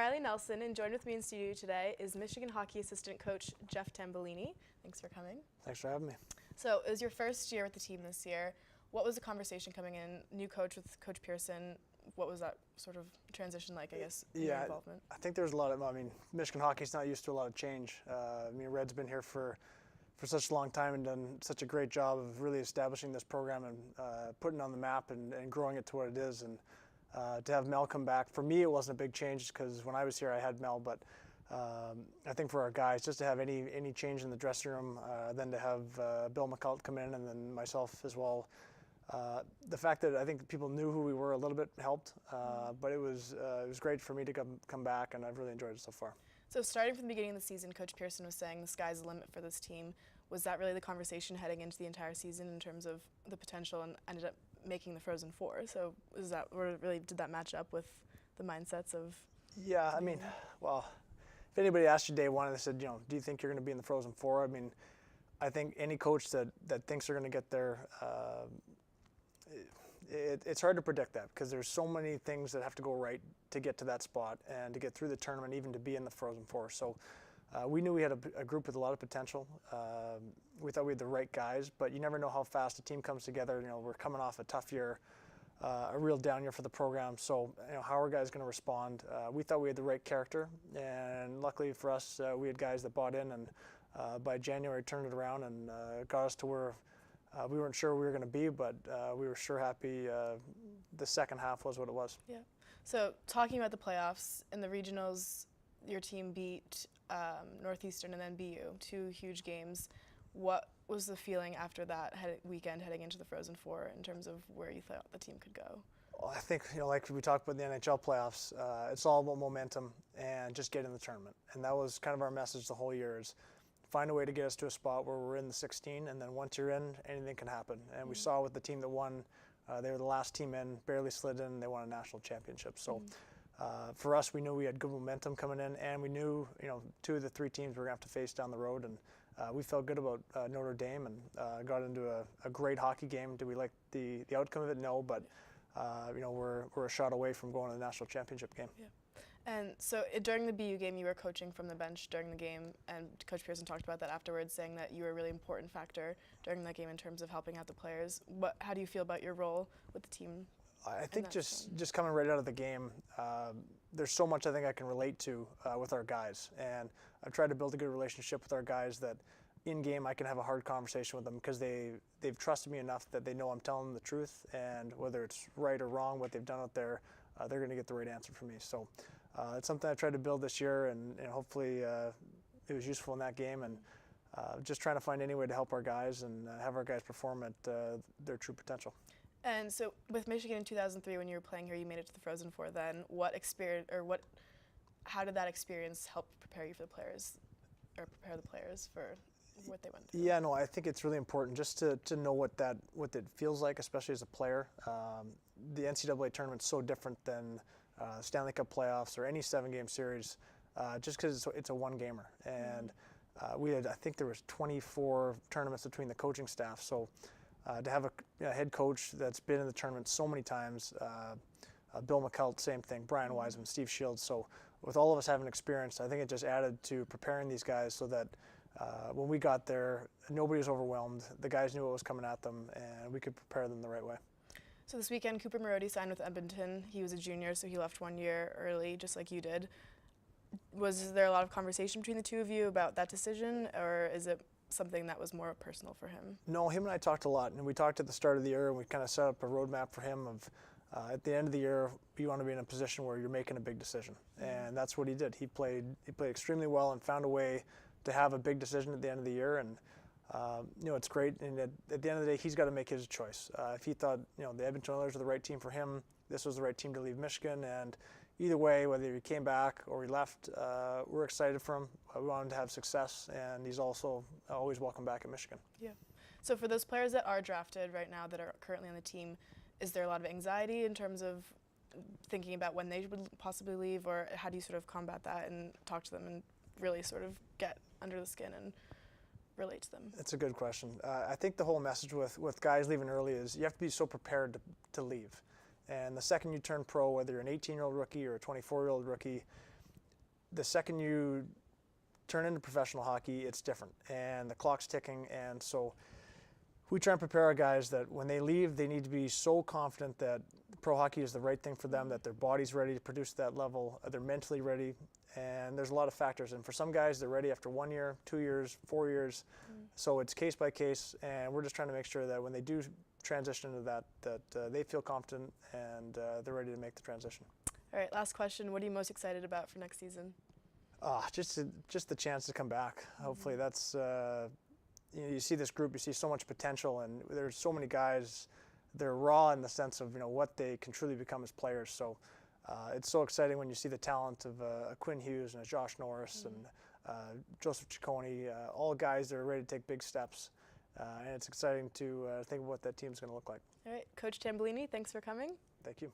Riley Nelson, and joined with me in studio today is Michigan hockey assistant coach Jeff Tambellini. Thanks for coming. Thanks for having me. So it was your first year with the team this year. What was the conversation coming in? New coach with Coach Pearson. What was that sort of transition like, I guess, in your involvement? I think there's a lot of, Michigan hockey's not used to a lot of change. Red's been here for such a long time and done such a great job of really establishing this program and putting it on the map and growing it to what it is. And to have Mel come back, for me it wasn't a big change because when I was here I had Mel, but I think for our guys, just to have any change in the dressing room, then to have Bill McCult come in and then myself as well. The fact that I think people knew who we were a little bit helped, but it was great for me to come back, and I've really enjoyed it so far. So starting from the beginning of the season, Coach Pearson was saying the sky's the limit for this team. Was that really the conversation heading into the entire season in terms of the potential, and ended up making the Frozen Four? So is that really, did that match up with the mindsets of? Yeah, well, if anybody asked you day one and they said, do you think you're going to be in the Frozen Four? I think any coach that thinks they're going to get there, it's hard to predict that because there's so many things that have to go right to get to that spot and to get through the tournament, even to be in the Frozen Four. So we knew we had a group with a lot of potential. We thought we had the right guys, but you never know how fast a team comes together. We're coming off a tough year, a real down year for the program. So how are guys going to respond? We thought we had the right character, and luckily for us, we had guys that bought in, and by January turned it around and got us to where we weren't sure we were going to be, but we were sure happy the second half was what it was. Yeah. So talking about the playoffs, in the regionals, your team beat Northeastern and then BU, two huge games. What was the feeling after that weekend heading into the Frozen Four in terms of where you thought the team could go? Well, I think, like we talked about the NHL playoffs, it's all about momentum and just get in the tournament. And that was kind of our message the whole year, is find a way to get us to a spot where we're in the 16, and then once you're in, anything can happen. And we saw with the team that won, they were the last team in, barely slid in, and they won a national championship. So for us, we knew we had good momentum coming in, and we knew, two of the three teams we're going to have to face down the road. And we felt good about Notre Dame and got into a great hockey game. Did we like the outcome of it? No, but we're a shot away from going to the national championship game. Yeah. And so during the BU game, you were coaching from the bench during the game, and Coach Pearson talked about that afterwards, saying that you were a really important factor during that game in terms of helping out the players. How do you feel about your role with the team? I think just coming right out of the game, there's so much I think I can relate to with our guys, and I've tried to build a good relationship with our guys that in game I can have a hard conversation with them because they've trusted me enough that they know I'm telling them the truth, and whether it's right or wrong what they've done out there, they're going to get the right answer from me. So it's something I tried to build this year, and hopefully it was useful in that game, and just trying to find any way to help our guys and have our guys perform at their true potential. And so with Michigan in 2003, when you were playing here, you made it to the Frozen Four then. How did that experience help prepare you for the players, or prepare the players for what they went through? Yeah, no, I think it's really important just to know what it feels like, especially as a player. The NCAA tournament's so different than Stanley Cup playoffs or any 7-game series, just because it's a one-gamer. And I think there was 24 tournaments between the coaching staff. So to have a head coach that's been in the tournament so many times, Bill McCult, same thing, Brian Wiseman, Steve Shields. So with all of us having experience, I think it just added to preparing these guys so that when we got there, nobody was overwhelmed. The guys knew what was coming at them, and we could prepare them the right way. So this weekend, Cooper Maroney signed with Edmonton. He was a junior, so he left 1 year early, just like you did. Was there a lot of conversation between the two of you about that decision, or is it something that was more personal for him? No, him and I talked a lot, and we talked at the start of the year, and we kind of set up a roadmap for him of at the end of the year, you want to be in a position where you're making a big decision, and that's what he did. He played extremely well and found a way to have a big decision at the end of the year, and it's great. And at the end of the day, he's got to make his choice. If he thought the Edmonton Oilers were the right team for him, this was the right team to leave Michigan. And either way, whether he came back or he left, we're excited for him. We want him to have success, and he's also always welcome back at Michigan. Yeah. So for those players that are drafted right now that are currently on the team, is there a lot of anxiety in terms of thinking about when they would possibly leave, or how do you sort of combat that and talk to them and really sort of get under the skin and relate to them? That's a good question. I think the whole message with guys leaving early is you have to be so prepared to leave. And the second you turn pro, whether you're an 18-year-old rookie or a 24-year-old rookie, the second you turn into professional hockey, it's different, and the clock's ticking, and so we try and prepare our guys that when they leave, they need to be so confident that pro hockey is the right thing for them, that their body's ready to produce that level, they're mentally ready, and there's a lot of factors. And for some guys, they're ready after 1 year, 2 years, 4 years. So it's case by case, and we're just trying to make sure that when they do transition into that they feel confident and they're ready to make the transition. All right, last question. What are you most excited about for next season? Just the chance to come back. Hopefully that's, you see this group, you see so much potential, and there's so many guys, they're raw in the sense of what they can truly become as players. So it's so exciting when you see the talent of a Quinn Hughes and a Josh Norris and Joseph Ciccone, all guys that are ready to take big steps. And it's exciting to think of what that team's going to look like. All right, Coach Tambellini, thanks for coming. Thank you.